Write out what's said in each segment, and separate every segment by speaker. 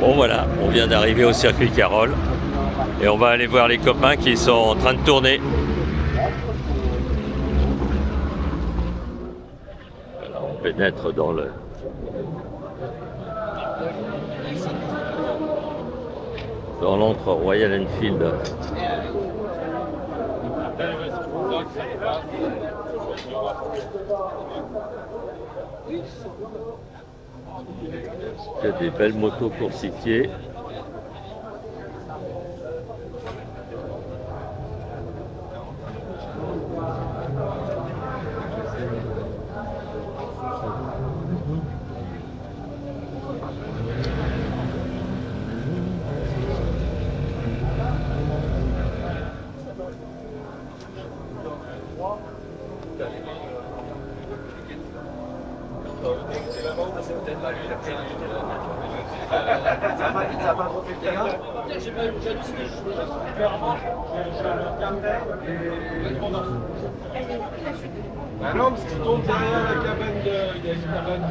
Speaker 1: Bon voilà, on vient d'arriver au circuit Carole et on va aller voir les copains qui sont en train de tourner. Voilà, on pénètre dans l'antre Royal Enfield. Il y a des belles motos coursifiées.
Speaker 2: Ça va pas trop fait le gars. Bah non, parce que tu tombes derrière la cabane de... Il y a une cabane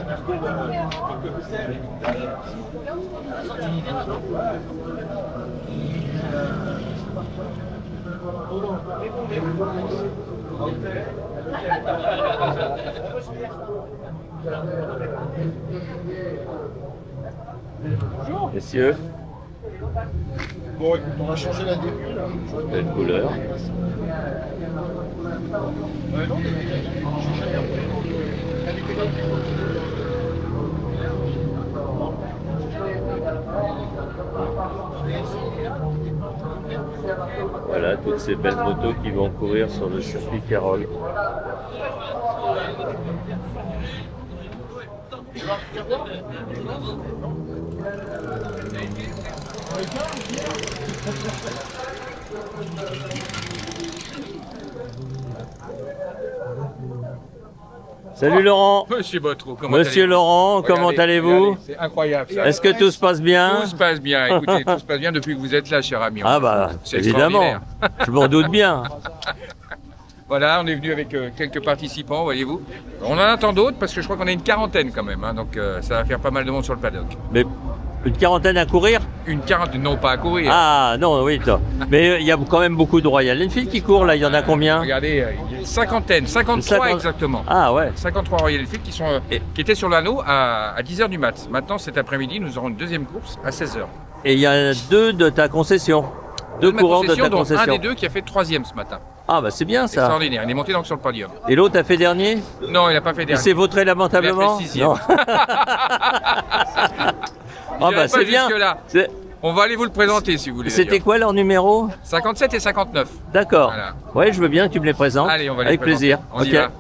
Speaker 1: Bonjour. Messieurs.
Speaker 2: Bon, écoute, on va changer la début là.
Speaker 1: Belle couleur.
Speaker 2: Ouais, non,
Speaker 1: Voilà toutes ces belles motos qui vont courir sur le circuit Carole. Salut Laurent.
Speaker 3: Monsieur Botreau, comment
Speaker 1: Monsieur
Speaker 3: allez-vous?
Speaker 1: Laurent, comment allez-vous?
Speaker 3: C'est incroyable ça.
Speaker 1: Est-ce que tout se passe bien?
Speaker 3: Tout se passe bien, écoutez, tout se passe bien depuis que vous êtes là, cher ami.
Speaker 1: Ah bah,
Speaker 3: C'est
Speaker 1: évidemment,
Speaker 3: extraordinaire.
Speaker 1: je m'en doute bien.
Speaker 3: Voilà, on est venu avec quelques participants, voyez-vous. On en attend d'autres parce que je crois qu'on a une quarantaine quand même, hein, donc ça va faire pas mal de monde sur le paddock.
Speaker 1: Mais une quarantaine à courir?
Speaker 3: Une quarantaine, non pas à courir.
Speaker 1: Ah non, oui, toi. Mais il y a quand même beaucoup de Royal Enfield qui courent là, il y en a combien?
Speaker 3: Regardez, il y a une cinquantaine, 53 exactement.
Speaker 1: Ah ouais.
Speaker 3: 53 Royal Enfield qui étaient sur l'anneau à 10h du mat. Maintenant, cet après-midi, nous aurons une deuxième course à 16h.
Speaker 1: Et il y a deux de ta concession? Deux coureurs de ta
Speaker 3: dont
Speaker 1: concession?
Speaker 3: un des deux qui a fait troisième ce matin.
Speaker 1: Ah bah c'est bien ça.
Speaker 3: Extraordinaire, il est monté donc sur le podium.
Speaker 1: Et l'autre a fait dernier?
Speaker 3: Non, il n'a pas fait
Speaker 1: Il
Speaker 3: dernier.
Speaker 1: s'est vautré lamentablement?
Speaker 3: Il a fait sixième.
Speaker 1: Non. Ah bah c'est bien.
Speaker 3: Là. On va aller vous le présenter si vous voulez.
Speaker 1: C'était quoi leur numéro?
Speaker 3: 57 et 59.
Speaker 1: D'accord.
Speaker 3: Voilà.
Speaker 1: Ouais, je veux bien que tu me les présentes.
Speaker 3: Allez, on va les
Speaker 1: avec
Speaker 3: présenter.
Speaker 1: plaisir.
Speaker 3: On y va.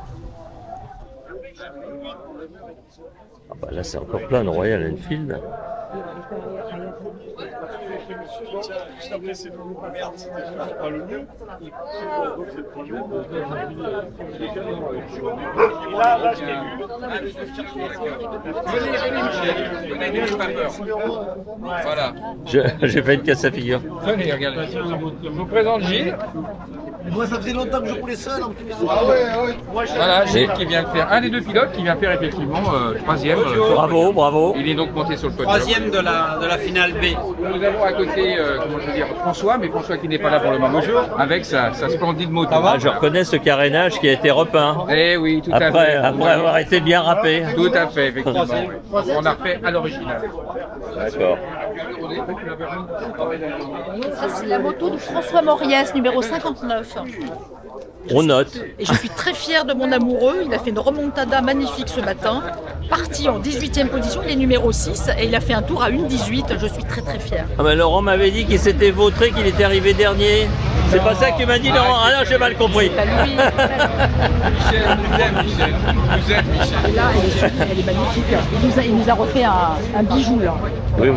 Speaker 1: Ah bah là c'est encore plein de Royal Enfield.
Speaker 2: Là, je t'ai vu.
Speaker 3: Voilà.
Speaker 1: J'ai fait une casse à figure.
Speaker 3: Venez, regardez. Je vous présente Gilles.
Speaker 2: Moi, ça faisait longtemps que je roulais seul en plus. Ah ouais.
Speaker 3: Voilà, Gilles qui vient de faire, un des deux pilotes qui vient faire effectivement troisième.
Speaker 1: Bravo, bravo.
Speaker 3: Il est donc monté sur le podium.
Speaker 4: Troisième de la finale B.
Speaker 3: Nous avons à côté, comment je veux dire, François, mais François qui n'est pas là pour le moment, avec sa splendide moto.
Speaker 1: Ah, je reconnais ce carénage qui a été repeint.
Speaker 3: Eh oui, tout à fait.
Speaker 1: Après avoir été bien râpé.
Speaker 3: Tout à fait, effectivement. On a refait à l'original.
Speaker 1: D'accord.
Speaker 5: Ça, c'est la moto de François Moriès, numéro 59.
Speaker 1: On note.
Speaker 5: Et je suis très fière de mon amoureux. Il a fait une remontada magnifique ce matin. Parti en 18e position, il est numéro 6 et il a fait un tour à 1,18. Je suis très très fière.
Speaker 1: Ah ben Laurent m'avait dit qu'il s'était vautré, qu'il était arrivé dernier. C'est pas ça que tu m'as dit, Laurent? Ah non, j'ai mal compris.
Speaker 5: C'est pas lui.
Speaker 3: Michel, vous êtes Michel. Vous êtes Michel.
Speaker 5: Et là, elle est magnifique. Il nous a refait un bijou là.
Speaker 1: Oui.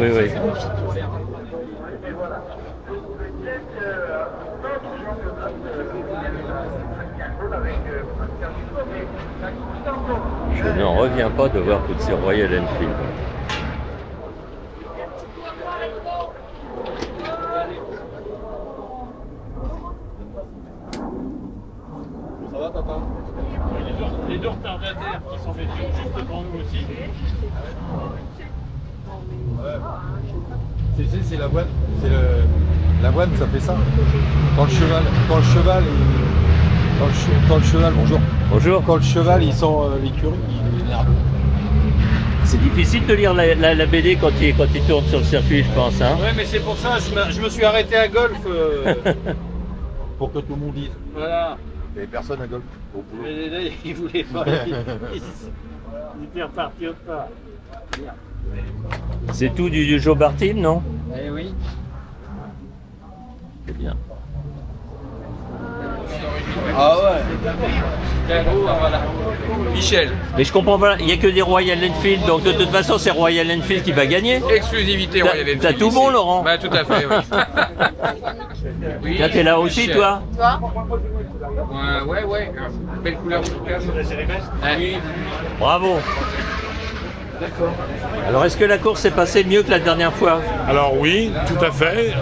Speaker 1: Je n'en reviens pas de voir toutes ces Royal Enfield.
Speaker 2: Ça va, papa?
Speaker 6: Les deux retardataires qui sont venus juste devant nous aussi.
Speaker 2: Tu sais, c'est l'avoine. L'avoine, ça fait ça. Quand le cheval, bonjour.
Speaker 1: Bonjour.
Speaker 2: Quand le cheval, il sent l'écurie, il est nerveux.
Speaker 1: C'est difficile de lire la BD quand il tourne sur le circuit, je pense. Hein.
Speaker 2: Ouais, mais c'est pour ça, je me suis arrêté à golf. Pour que tout le monde dise.
Speaker 6: Voilà.
Speaker 2: Il n'y avait personne à golf.
Speaker 6: Mais là, il voulait pas. Il était reparti au pas.
Speaker 1: C'est tout du Joe Bartim, non?
Speaker 6: Eh oui.
Speaker 1: C'est bien.
Speaker 2: Ah ouais.
Speaker 3: Michel,
Speaker 1: Mais je comprends pas, il n'y a que des Royal Enfield, donc de toute façon c'est Royal Enfield qui va gagner.
Speaker 3: exclusivité
Speaker 1: T'as-
Speaker 3: Royal Enfield.
Speaker 1: t'as tout
Speaker 3: ici.
Speaker 1: bon, Laurent?
Speaker 3: Bah tout à fait, oui. Oui,
Speaker 1: Là t'es là aussi,
Speaker 3: Michel.
Speaker 1: toi?
Speaker 5: Toi
Speaker 3: Ouais. Belle couleur de casse. Oui.
Speaker 1: Bravo. Alors est-ce que la course s'est passée mieux que la dernière fois?
Speaker 6: Alors oui, tout à fait.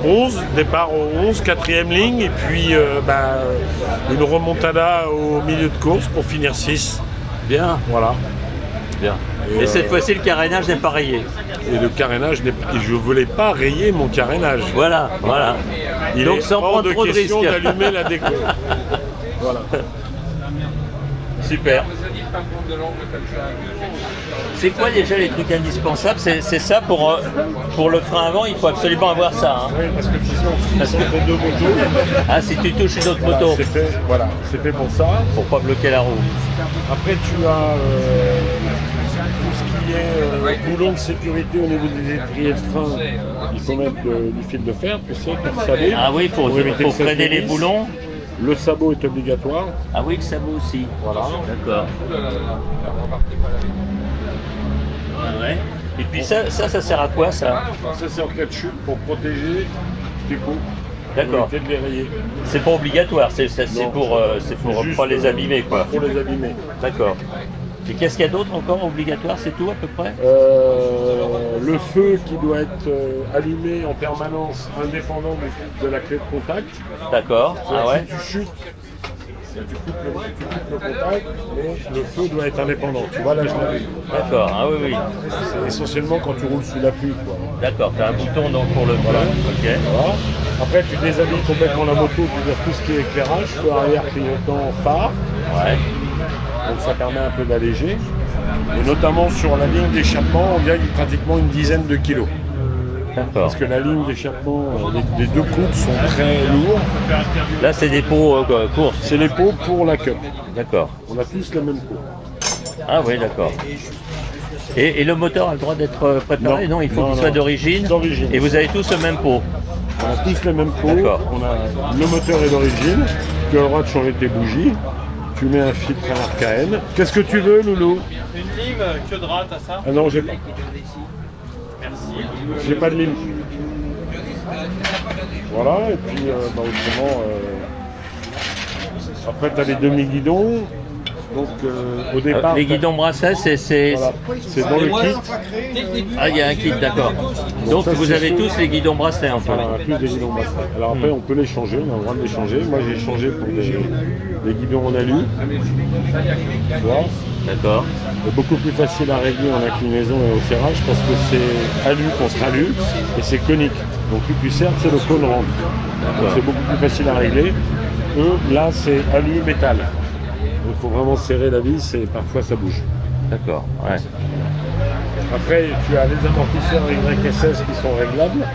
Speaker 6: 11, départ au 11, quatrième ligne, et puis une remontada au milieu de course pour finir 6.
Speaker 1: Bien,
Speaker 6: Voilà.
Speaker 1: bien. Et cette fois-ci le carénage n'est pas rayé.
Speaker 6: Et le carénage, je ne voulais pas rayer mon carénage.
Speaker 1: Voilà.
Speaker 6: Il
Speaker 1: Donc
Speaker 6: est
Speaker 1: sans
Speaker 6: hors
Speaker 1: prendre
Speaker 6: de
Speaker 1: trop de
Speaker 6: question
Speaker 1: risques.
Speaker 6: d'allumer la déco. Voilà.
Speaker 1: Super. C'est quoi déjà les trucs indispensables? C'est ça pour le frein avant, il faut absolument avoir ça. Hein.
Speaker 6: Oui, parce que sinon,
Speaker 1: Parce que-
Speaker 6: entre deux motos,
Speaker 1: Ah, si tu touches une autre moto,
Speaker 6: c'est fait pour ça.
Speaker 1: pour pas bloquer la roue.
Speaker 6: Après, tu as tout ce qui est boulon de sécurité au niveau des étriers de frein. Il faut mettre du fil de fer, tu sais, pour saler.
Speaker 1: Ah oui,
Speaker 6: pour éviter
Speaker 1: faut
Speaker 6: que ça
Speaker 1: freiner les
Speaker 6: finisse.
Speaker 1: boulons.
Speaker 6: Le sabot est obligatoire.
Speaker 1: Ah oui, le sabot aussi.
Speaker 6: Voilà.
Speaker 1: D'accord. Ah ouais. Et puis ça sert à quoi ça?
Speaker 6: Ça, c'est en cas de chute pour protéger tes pots.
Speaker 1: D'accord.
Speaker 6: Pour éviter de les rayer.
Speaker 1: C'est pas obligatoire, c'est
Speaker 6: Non.
Speaker 1: pour
Speaker 6: Juste,
Speaker 1: pas les abîmer quoi.
Speaker 6: Pour les abîmer.
Speaker 1: D'accord. Et qu'est-ce qu'il y a d'autre encore obligatoire? C'est tout à peu près?
Speaker 6: Le feu qui doit être allumé en permanence, indépendant de la clé de contact.
Speaker 1: D'accord. Ah ouais.
Speaker 6: Si tu chutes, tu coupes le contact, mais le feu doit être indépendant. Tu vois là, je l'allume.
Speaker 1: D'accord. Ah oui.
Speaker 6: C'est essentiellement quand tu roules sous la pluie, quoi.
Speaker 1: D'accord. T'as un bouton donc pour le feu. Ok.
Speaker 6: Voilà. Après, tu déshabilles complètement la moto, tu veux dire tout ce qui est éclairage, feu arrière, clignotant, phare.
Speaker 1: Ouais.
Speaker 6: Donc ça permet un peu d'alléger. Et notamment sur la ligne d'échappement, on gagne pratiquement une dizaine de kilos.
Speaker 1: D'accord.
Speaker 6: Parce que la ligne d'échappement, les deux coudes sont très lourds.
Speaker 1: Là c'est des pots courses.
Speaker 6: C'est les pots pour la cup.
Speaker 1: D'accord.
Speaker 6: On a tous le même pot.
Speaker 1: Ah oui, d'accord. Et le moteur a le droit d'être préparé? Non, il faut qu'il soit d'origine.
Speaker 6: D'origine.
Speaker 1: Et vous avez tous le même pot?
Speaker 6: On a tous les mêmes pots.
Speaker 1: D'accord.
Speaker 6: On a le moteur est d'origine. Tu as le droit de changer tes bougies. Tu mets un filtre à RKN. Qu'est-ce que tu veux, Loulou?
Speaker 2: Une lime, que de rats, t'as ça?
Speaker 6: Ah non, j'ai pas. J'ai pas de lime. Voilà, et puis autrement, après tu as les demi-guidons. Donc au départ.
Speaker 1: Les guidons bracelets, c'est...
Speaker 6: Voilà, c'est dans le kit.
Speaker 1: Ah, il y a un kit, d'accord. Donc
Speaker 6: ça,
Speaker 1: vous
Speaker 6: c'est
Speaker 1: avez
Speaker 6: ceux-
Speaker 1: tous les guidons bracelets en fait.
Speaker 6: On a tous des guidons bracelets. Alors après, on peut les changer, on a le droit de les changer. Moi, j'ai changé pour des guidons en alu. Tu vois,
Speaker 1: D'accord.
Speaker 6: c'est beaucoup plus facile à régler en inclinaison et au serrage parce que c'est alu contre alu et c'est conique. Donc plus tu serres, c'est le cône rentre. Donc c'est beaucoup plus facile à régler. Eux, là, c'est alu métal. Donc il faut vraiment serrer la vis et parfois ça bouge.
Speaker 1: D'accord, ouais.
Speaker 6: Après, tu as les amortisseurs YSS qui sont réglables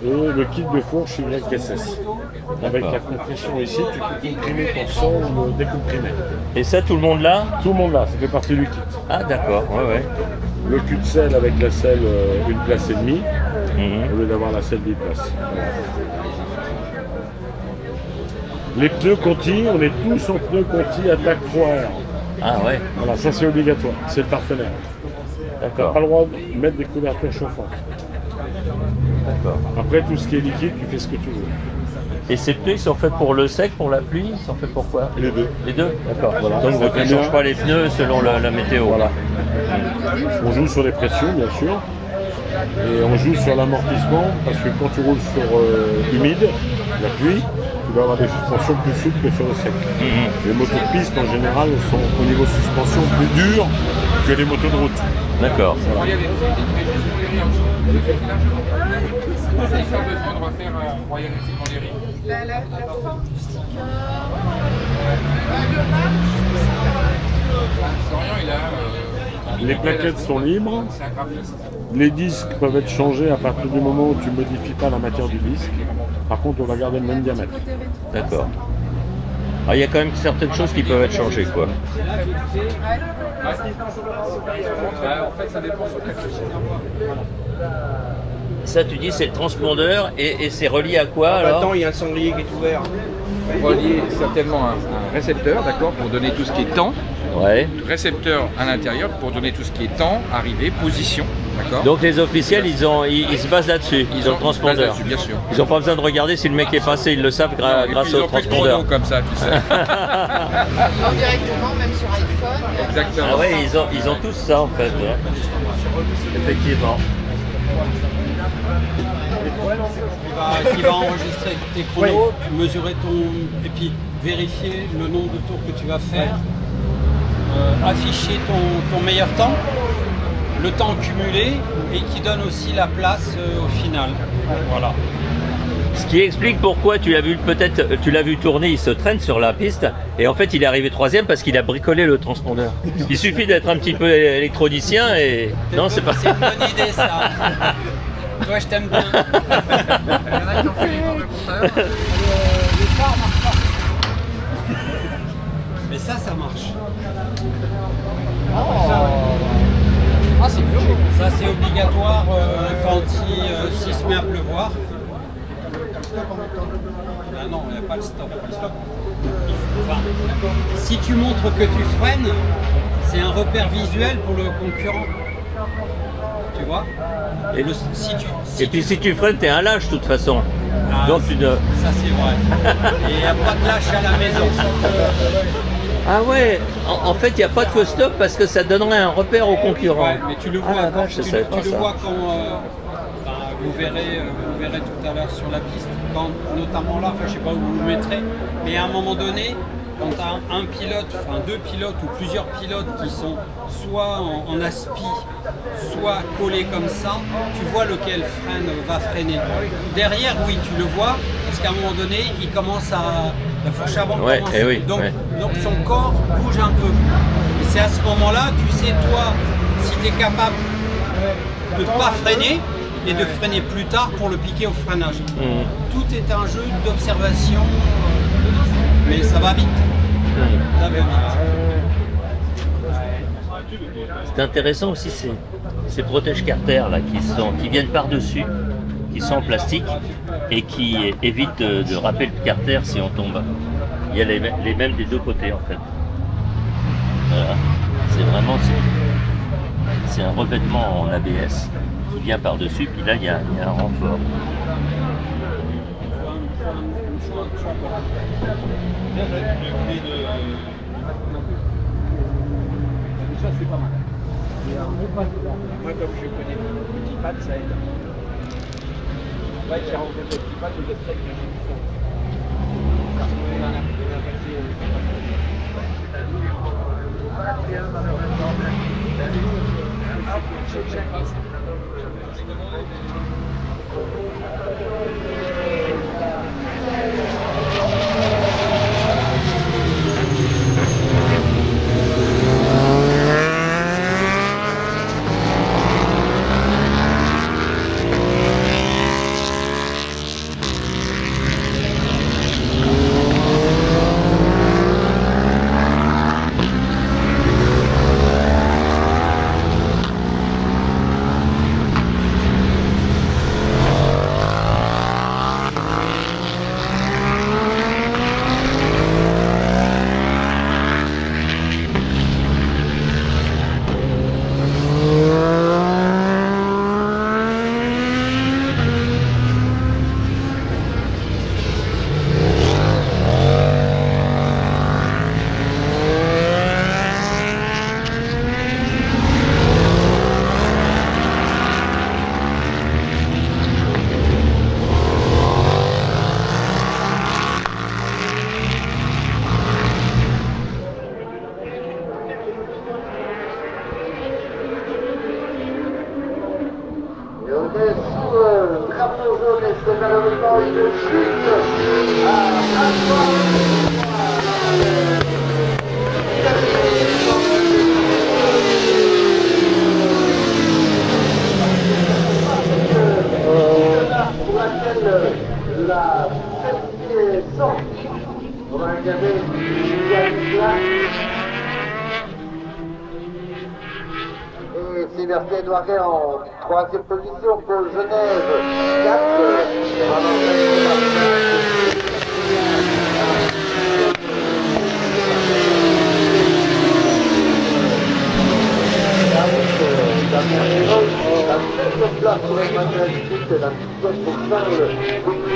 Speaker 6: et le kit de fourche YSS. Avec la compression ici, tu peux comprimer ton sang ou le décomprimer.
Speaker 1: Et ça, tout le monde là?
Speaker 6: Tout le monde là, ça fait partie du kit.
Speaker 1: Ah d'accord, ouais, ouais.
Speaker 6: Le cul de selle avec la selle une place et demie,
Speaker 1: Mhm.
Speaker 6: au lieu d'avoir la selle 10 places. Les pneus Conti, on est tous en pneus Conti attaque 3R.
Speaker 1: Ah ouais,
Speaker 6: Voilà, ça c'est obligatoire, c'est le partenaire. Tu n'as
Speaker 1: d'accord,
Speaker 6: pas le droit de mettre des couvertures chauffantes.
Speaker 1: d'accord.
Speaker 6: Après, tout ce qui est liquide, tu fais ce que tu veux.
Speaker 1: Et ces pneus, ils sont faits pour le sec, pour la pluie? Ils sont faits pour quoi?
Speaker 6: Les deux.
Speaker 1: Les deux? D'accord.
Speaker 6: Voilà.
Speaker 1: Donc vous ne changez pas les pneus selon la météo?
Speaker 6: Voilà. On joue sur les pressions, bien sûr. Et on joue sur l'amortissement, parce que quand tu roules sur humide, la pluie, tu vas avoir des suspensions plus souples que sur le sec. Les motos de piste, en général, sont au niveau suspension plus dures que les motos de route.
Speaker 1: D'accord.
Speaker 3: Il y a des pas besoin de refaire un Royal Secondary.
Speaker 7: La forme du sticker.
Speaker 3: Florian, il a.
Speaker 6: Les plaquettes sont libres.
Speaker 3: C'est un graphiste.
Speaker 6: Les disques peuvent être changés à partir du moment où tu ne modifies pas la matière du disque. Par contre, on va garder le même diamètre.
Speaker 1: D'accord. Alors, il y a quand même certaines choses qui peuvent être changées, quoi.
Speaker 3: En fait, ça dépend sur quel
Speaker 1: Ça, tu dis, c'est le transpondeur et c'est relié à quoi alors?
Speaker 2: Attends, il y a un sanglier qui est ouvert.
Speaker 3: Relier certainement un récepteur, d'accord, pour donner tout ce qui est temps.
Speaker 1: Ouais.
Speaker 3: Récepteur à l'intérieur pour donner tout ce qui est temps, arrivée, position, d'accord.
Speaker 1: Donc les officiels, ils se basent là-dessus, ils ont le transpondeur.
Speaker 3: Bien sûr.
Speaker 1: Ils n'ont pas besoin de regarder si le mec est passé, ils le savent grâce au transpondeur.
Speaker 3: Comme ça, tu sais.
Speaker 7: Directement, même sur iPhone.
Speaker 3: Exactement.
Speaker 1: Ah ouais, ils ont tous ça en fait. Ouais. Effectivement.
Speaker 4: Qui va enregistrer tes chronos, mesurer et puis vérifier le nombre de tours que tu vas faire, afficher ton meilleur temps, le temps cumulé et qui donne aussi la place au final. Voilà.
Speaker 1: Ce qui explique pourquoi tu l'as vu peut-être, tu l'as vu tourner, il se traîne sur la piste et en fait il est arrivé troisième parce qu'il a bricolé le transpondeur. Il suffit d'être un petit peu électronicien et non c'est pas.
Speaker 4: C'est une bonne idée ça. Toi je t'aime bien. Il y en a qui ont fait les tours de compteur. Le phare marche pas. Mais ça marche. Ah c'est cool. Ça c'est obligatoire quand s'il se met à pleuvoir. Ah non, il n'y a pas le stop. Enfin, si tu montres que tu freines, c'est un repère visuel pour le concurrent. Tu vois?
Speaker 1: Et puis si tu freines, t'es un lâche de toute façon.
Speaker 4: Ah,
Speaker 1: donc tu ne...
Speaker 4: Ça c'est vrai. Et il n'y a pas de lâche à la maison.
Speaker 1: Ah ouais, en fait il n'y a pas de faux stop parce que ça donnerait un repère au concurrent.
Speaker 4: Ouais, mais tu le vois quand,
Speaker 1: je savais pas ça.
Speaker 4: vois quand vous verrez tout à l'heure sur la piste, quand, notamment là, enfin, je ne sais pas où vous le mettrez, mais à un moment donné, quand tu as un pilote, enfin deux pilotes ou plusieurs pilotes qui sont soit en aspi, soit collés comme ça, tu vois lequel va freiner. Derrière, oui, tu le vois, parce qu'à un moment donné, il commence la fourche avant commence.
Speaker 1: Oui,
Speaker 4: donc son corps bouge un peu. Et c'est à ce moment-là, tu sais, toi, si tu es capable de ne pas freiner, et de freiner plus tard pour le piquer au freinage. Tout est un jeu d'observation, mais ça va vite. Ça va vite.
Speaker 1: C'est intéressant aussi ces protèges carter là qui viennent par-dessus, qui sont en plastique et qui évitent de râper le carter si on tombe. Il y a les mêmes des deux côtés en fait. Voilà. C'est vraiment c'est un revêtement en ABS qui vient par-dessus, puis là il y a un renfort.
Speaker 2: Ça c'est pas mal. Moi comme je connais le petit pad, ça aide. Ouais, j'ai rencontré le petit pad, je le sais que j'ai du fond.
Speaker 8: on est sous drapeau jaune et c'est malheureusement une chute pour laquelle la celle est sortie. On va regarder et Sébastien Noiret en troisième position pour Genève. 4. La deuxième place pour Emmanuel Smith, la deuxième pour Charles Bouilly.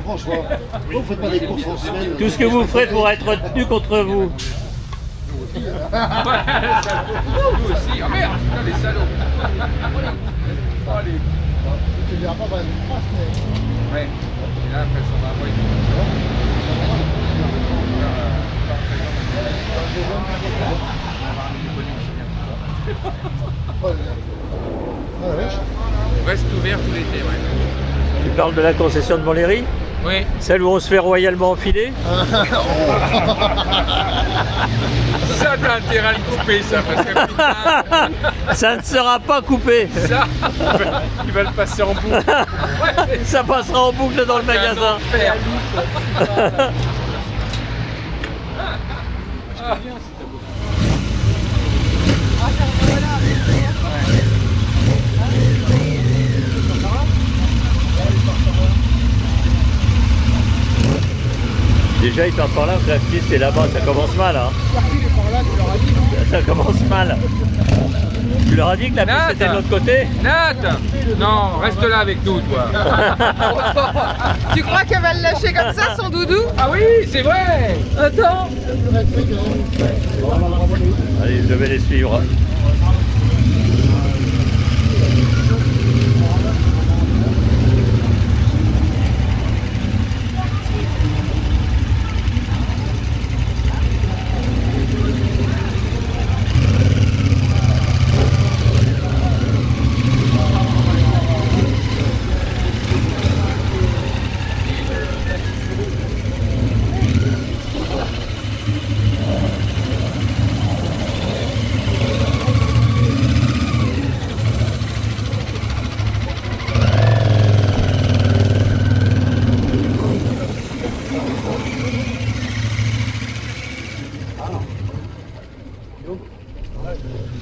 Speaker 8: Franchement, vous faites pas des courses en semaine.
Speaker 1: Tout ce que vous ferez pour être retenu contre vous.
Speaker 3: Nous aussi. Oh merde, putain, les salauds. Allez. Tu verras pas mal. Ouais. Et là, après, ça va avoir une reste ouvert tout l'été, ouais.
Speaker 1: Tu parles de la concession de Montlhéry?
Speaker 3: Oui.
Speaker 1: Celle où on se fait royalement enfiler?
Speaker 3: Ça, t'as intérêt à le couper, ça, parce que putain...
Speaker 1: Ça ne sera pas coupé.
Speaker 3: Ça, il va le passer en boucle. Ouais.
Speaker 1: Ça passera en boucle dans le magasin. Déjà, il est encore là, la piste est là-bas, ça commence mal. Hein. Ça commence mal. Tu leur as dit que la piste était de l'autre côté?
Speaker 3: Nat! Non, reste là avec nous, toi.
Speaker 7: Tu crois qu'elle va le lâcher comme ça, son doudou?
Speaker 3: Ah oui, c'est vrai!
Speaker 7: Attends.
Speaker 1: Allez, je vais les suivre.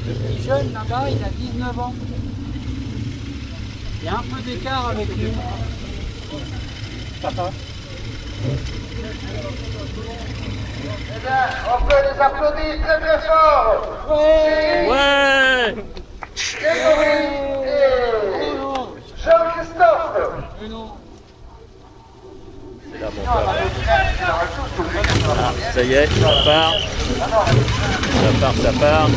Speaker 4: Le petit jeune là-bas, il a 19 ans. Il y a un peu d'écart avec lui. Papa.
Speaker 8: Eh bien, on peut les applaudir très très fort.
Speaker 1: Ouais!
Speaker 8: Grégory et Jean-Christophe.
Speaker 1: C'est là, bon, ça y est, ça part. Ça part.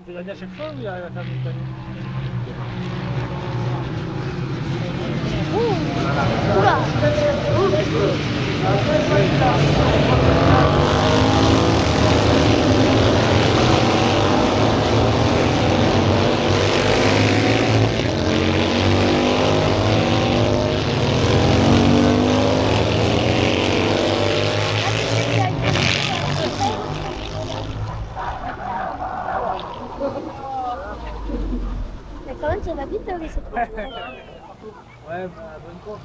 Speaker 4: Tu l'as dit à chaque fois ou il y a la famille?
Speaker 9: Mais quand même, ça va vite, mais c'est trop.
Speaker 10: Ouais, bonne course.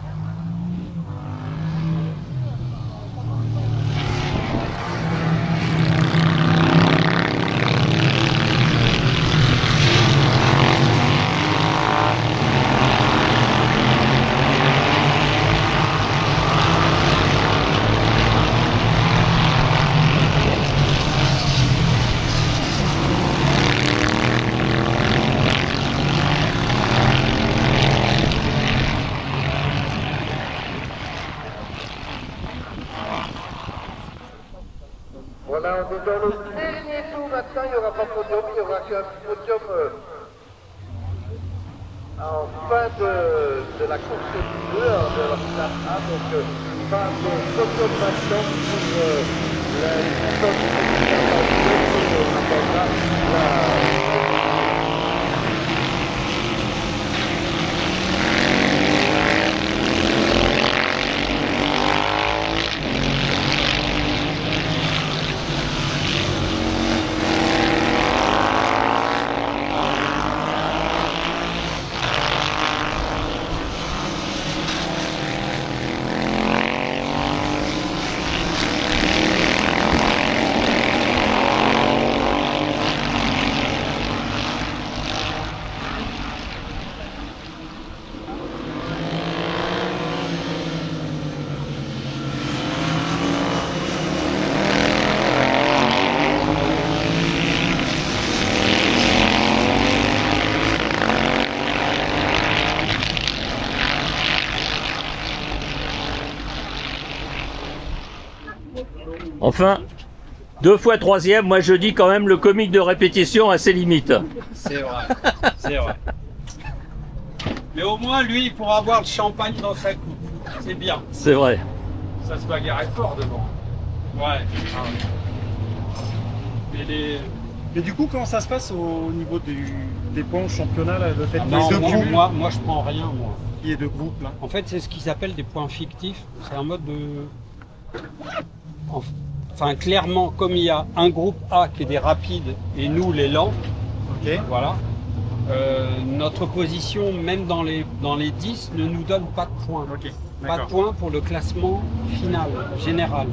Speaker 8: Voilà, on est dans le dernier tour maintenant, il n'y aura pas de podium, il n'y aura qu'un podium en fin de la course du 2, de la finale A, donc fin de podium maintenant pour la
Speaker 1: Enfin, 2 fois 3e, moi je dis quand même le comique de répétition a ses limites.
Speaker 4: C'est vrai, c'est vrai. Mais au moins, lui, il pourra avoir le champagne dans sa coupe. C'est bien.
Speaker 1: C'est vrai.
Speaker 3: Ça se bagarrait fort devant.
Speaker 4: Ouais.
Speaker 10: Mais du coup, comment ça se passe au niveau des points au championnat, là, le fait qu'il y ait
Speaker 4: Non,
Speaker 10: deux groupes,
Speaker 4: moi, je prends rien, moi.
Speaker 10: qu'il y ait deux groupes là.
Speaker 4: En fait, c'est ce qu'ils appellent des points fictifs. C'est un mode de... Enfin, clairement, comme il y a un groupe A qui est des rapides et nous, les lents,
Speaker 10: Ok.
Speaker 4: voilà, notre position, même dans les 10, ne nous donne pas de points.
Speaker 10: Ok.
Speaker 4: Pas de
Speaker 10: D'accord.
Speaker 4: points pour le classement final, général.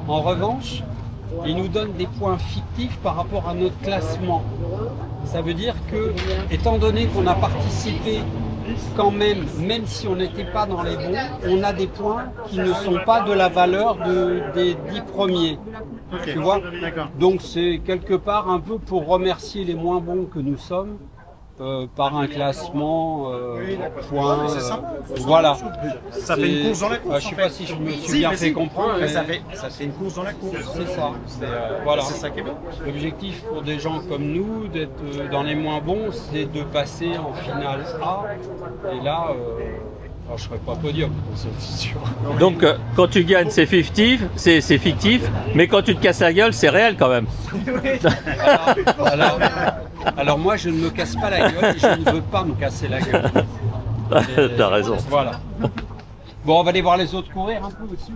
Speaker 4: En revanche, ils nous donnent des points fictifs par rapport à notre classement. Ça veut dire que, étant donné qu'on a participé quand même si on n'était pas dans les bons, on a des points qui ne sont pas de la valeur des 10 premiers.
Speaker 10: Ok.
Speaker 4: Tu vois?
Speaker 10: D'accord.
Speaker 4: Donc c'est quelque part un peu pour remercier les moins bons que nous sommes. Par un classement, point,
Speaker 10: C'est sympa.
Speaker 4: voilà.
Speaker 10: Ça fait une course dans la course.
Speaker 4: Je sais pas si je me suis bien fait comprendre,
Speaker 10: Ouais,
Speaker 4: mais
Speaker 10: ça fait une course dans la course.
Speaker 4: c'est ça. Voilà.
Speaker 10: C'est ça qui est bien.
Speaker 4: L'objectif pour des gens comme nous, d'être dans les moins bons, c'est de passer en finale A. Et là, alors, je serai pas podium, c'est sûr.
Speaker 1: Donc quand tu gagnes c'est fictif, mais quand tu te casses la gueule c'est réel quand même.
Speaker 4: Alors moi je ne me casse pas la gueule et je ne veux pas me casser la gueule.
Speaker 1: T'as raison.
Speaker 4: Voilà. Bon, on va aller voir les autres courir un peu au-dessus.